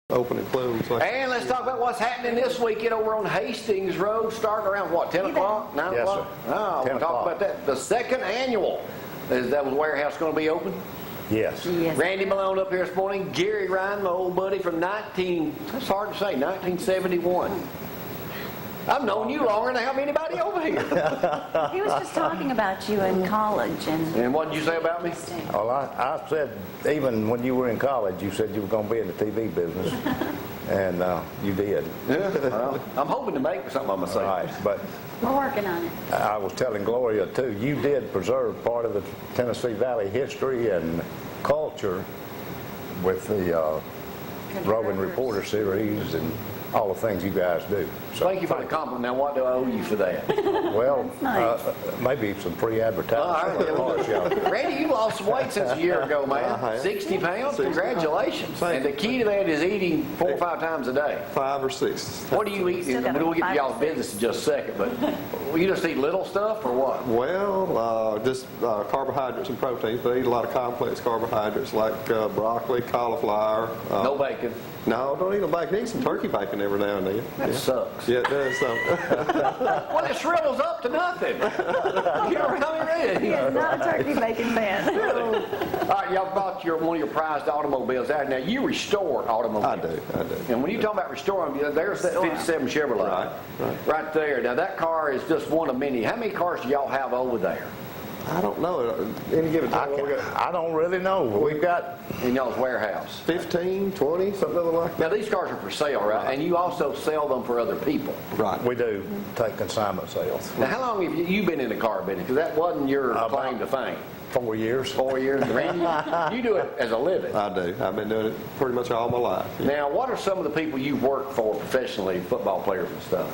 open and close. And let's talk about what's happening this weekend over on Hastings Road, starting around what, 10 o'clock, 9 Yes, o'clock? sir. Oh, 10 we'll talk o'clock. about that. The second annual. Is that warehouse going to be open? Yes. Yes. Randy Malone up here this morning. Gary Ryan, my old buddy from it's hard to say, 1971. I've known you longer than I have anybody over here. He was just talking about you in college. And what did you say about me? Well, I said, even when you were in college, you said you were going to be in the TV business, and you did. Yeah, well, I'm hoping to make something of myself. Right, but We're working on it. I was telling Gloria, too, you did preserve part of the Tennessee Valley history and culture with the Roving Reporter series and all the things you guys do. So, Thank you for the compliment. Now, what do I owe you for that? well, nice. maybe some free advertising. All right, for the car show. Randy, you lost some weight since a year ago, man. 60 pounds? Congratulations. And the key to that is eating 4 or 5 times a day. 5 or 6. What do you eat? Still got We'll get to 5 or y'all's 6. business in just a second, but you just eat little stuff or what? Well, just carbohydrates and proteins. They eat a lot of complex carbohydrates like broccoli, cauliflower. No bacon. No, don't eat no bacon. Eat some turkey bacon every now and then. That sucks. Yeah, it does. Well, it shrivels up to nothing. You know what I mean? He is not a turkey bacon fan. All right, y'all bought one of your prized automobiles out. Now, you restore automobiles. I do. And when you talk about restoring them, there's that 57 Chevrolet. Right there. Now, that car is just one of many. How many cars do y'all have over there? I don't know. Any given time, we got I don't really know. We've got In y'all's warehouse. 15, 20, something like Now, that. these cars are for sale, right? And you also sell them for other people. Right. we do take consignment sales. Now, how long have you been in the car business? Because that wasn't your claim to fame. 4 years. 4 years. Randy, you do it as a living. I do. I've been doing it pretty much all my life. Now, what are some of the people you've worked for professionally, football players and stuff?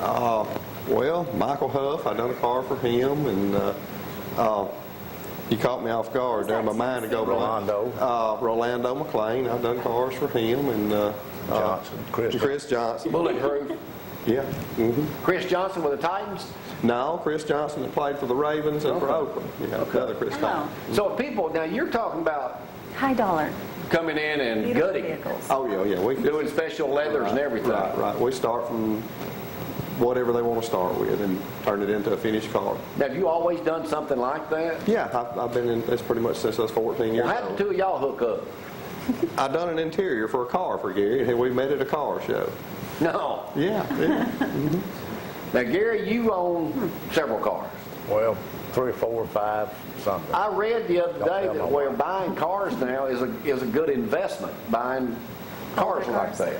Well, Michael Huff, I done a car for him, and you caught me off guard there. My mind to go Rolando McClain, I've done cars for him, and Chris Johnson. Bulletproof. Yeah. Chris Johnson with the Titans. No, Chris Johnson that played for the Ravens and for Oakland. Yeah, another Chris Johnson. So people, now you're talking about High dollar. coming in and Beautiful gutting, vehicles. Oh yeah. We doing special leathers and everything. Right. We start from whatever they want to start with and turn it into a finished car. Now, have you always done something like that? Yeah, I've been in this pretty much since I was 14 years Well, how did old. the two of y'all hook up? I done an interior for a car for Gary, and we met at a car show. No. Yeah. Now, Gary, you own several cars. Well, 3 or 4 or 5, something. I read the other day that where buying cars now is a good investment. Buying cars like that.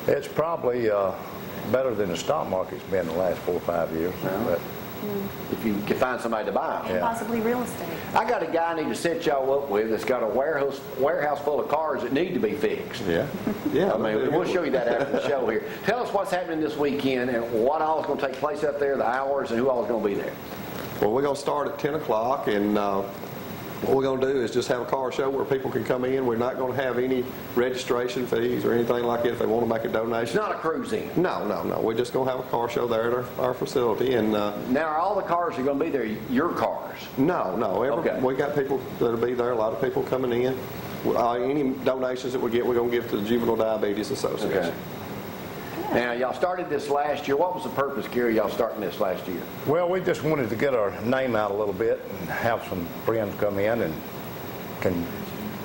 It's probably better than the stock market's been the last 4 or 5 years. But If you can find somebody to buy them. And possibly real estate. I got a guy I need to set y'all up with that's got a warehouse full of cars that need to be fixed. Yeah. Yeah. I mean, we'll show you that after the show here. Tell us what's happening this weekend and what all is going to take place up there, the hours, and who all is going to be there. Well, we're going to start at 10 o'clock, and what we're going to do is just have a car show where people can come in. We're not going to have any registration fees or anything like that if they want to make a donation. It's not a cruise in. No. We're just going to have a car show there at our facility. And Now, are all the cars that are going to be there your cars? no. Okay. We got people that'll be there, a lot of people coming in. Any donations that we get, we're going to give to the Juvenile Diabetes Association. Okay. Now, y'all started this last year. What was the purpose, Gary, y'all starting this last year? well, we just wanted to get our name out a little bit and have some friends come in and can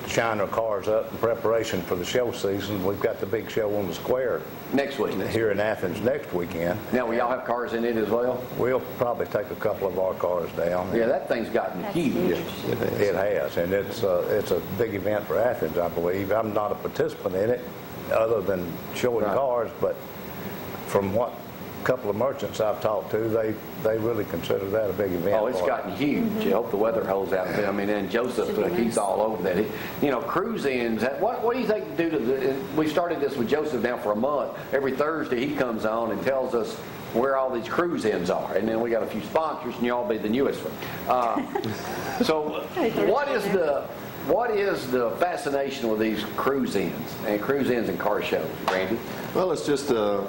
shine their cars up in preparation for the show season. We've got the big show on the square Next week. here in Athens next weekend. Now, will y'all have cars in it as well? We'll probably take a couple of our cars down. Yeah, that thing's gotten That's huge. huge. It has, and it's a big event for Athens, I believe. I'm not a participant in it, other than showing Right. cars, but from what a couple of merchants I've talked to, they really consider that a big event. Oh, it's for them. gotten huge. I hope the weather holds out there. I mean, and Joseph, he's all over that. Cruise ins. What do you think to do to the? We started this with Joseph now for a month. Every Thursday he comes on and tells us where all these cruise ins are, and then we got a few sponsors, and y'all be the newest one. So, what is the fascination with these cruise ins and car shows, Randy? Well, it's just a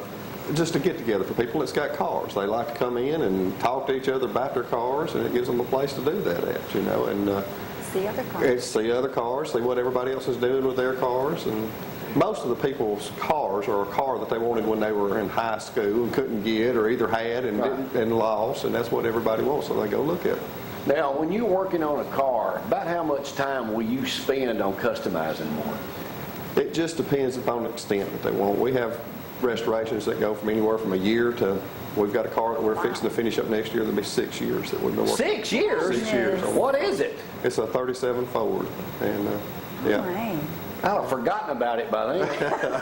get together for people that's got cars. They like to come in and talk to each other about their cars, and it gives them a place to do that at, and See other cars. it's see other cars, see what everybody else is doing with their cars, and most of the people's cars are a car that they wanted when they were in high school and couldn't get, or either had and didn't, and lost, and that's what everybody wants, so they go look at it. Now, when you're working on a car, about how much time will you spend on customizing more? It just depends upon the extent that they want. We have restorations that go from anywhere from a year to, we've got a car that we're fixing to finish up next year that'll be 6 years that we've been working. 6 years? 6 years. What is it? It's a 37 Ford, and yeah. Right. I'd have forgotten about it by then.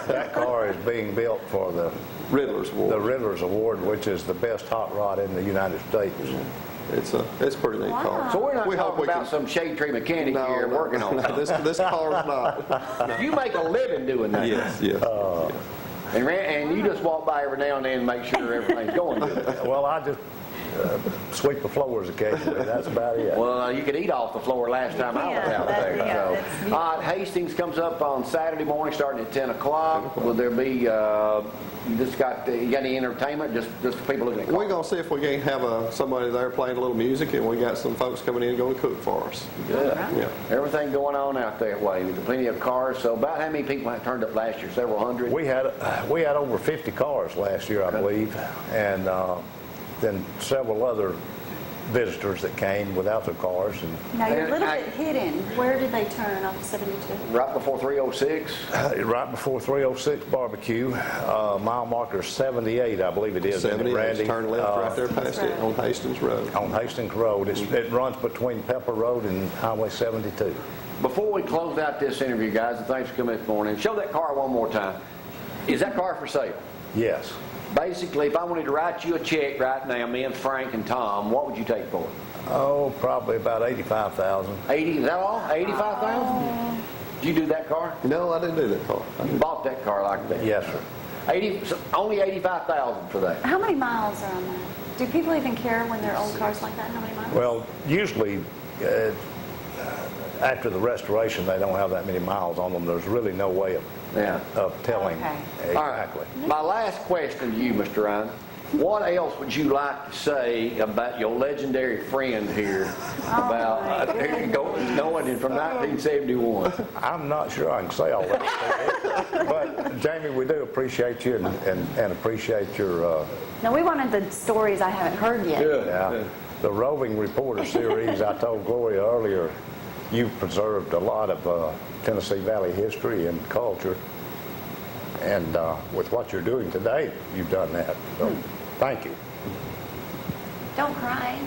That car is being built for the Riddler's Award. Riddler's Award, which is the best hot rod in the United States. It's a pretty neat car. So we're not We hope talking we about some shade tree mechanic here working on it. This car's not. No. You make a living doing that. Yes, yes. And you just walk by every now and then and make sure everything's going good. Well, I just sweep the floors occasionally. That's about it. Well, you could eat off the floor last time I was out there. So. All right, Hastings comes up on Saturday morning starting at 10 o'clock. Will there be, you got any entertainment, just for people looking at cars? We're going to see if we can have somebody there playing a little music, and we got some folks coming in going to cook for us. Good. Yeah. Everything going on out there, Wayne. There's plenty of cars. So about how many people have turned up last year? Several hundred? We had over 50 cars last year, I believe, and then several other visitors that came without their cars. And Now, you're a little bit hidden. Where did they turn off 72? Right before 306? Right before 306 barbecue, mile marker 78, I believe it is. 78, Randy, turn left right there past it on Hastings Road. on Hastings Road. It runs between Pepper Road and Highway 72. Before we close out this interview, guys, and thanks for coming this morning, show that car one more time. Is that car for sale? Yes. Basically, if I wanted to write you a check right now, me and Frank and Tom, what would you take for it? Oh, probably about 85,000. 80, is that all? 85,000? Did you do that car? No, I didn't do that car. You bought that car like that? Yes, sir. 80, so only 85,000 for that. How many miles are on that? Do people even care when they're old cars like that? How many miles? Well, usually after the restoration, they don't have that many miles on them. There's really no way of telling exactly. All right. My last question to you, Mr. Ryan. What else would you like to say about your legendary friend here about going from 1971? I'm not sure I can say all that. But, Jamie, we do appreciate you and appreciate your... No, we wanted the stories I haven't heard yet. Yeah. The Roving Reporter series, I told Gloria earlier, you've preserved a lot of Tennessee Valley history and culture. And with what you're doing today, you've done that. So, thank you. Don't cry.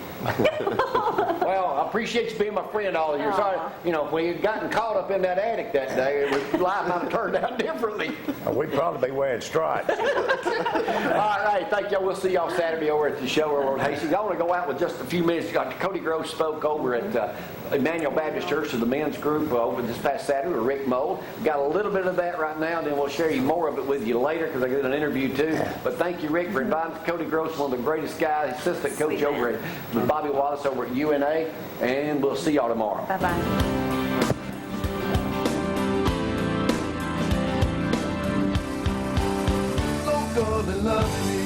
Well, I appreciate you being my friend all year. Sorry, if we had gotten caught up in that attic that day, life might have turned out differently. We'd probably be wearing stripes. All right, thank y'all. We'll see y'all Saturday over at the show over at Hastings. I want to go out with just a few minutes. Cody Gross spoke over at Emmanuel Baptist Church to the men's group over this past Saturday with Rick Mold. Got a little bit of that right now, and then we'll share you more of it with you later because I did an interview too. But thank you, Rick, for inviting Cody Gross, one of the greatest guys, assistant coach over at Bobby Wallace over at UNA, and we'll see y'all tomorrow. Bye-bye. Gonna love me.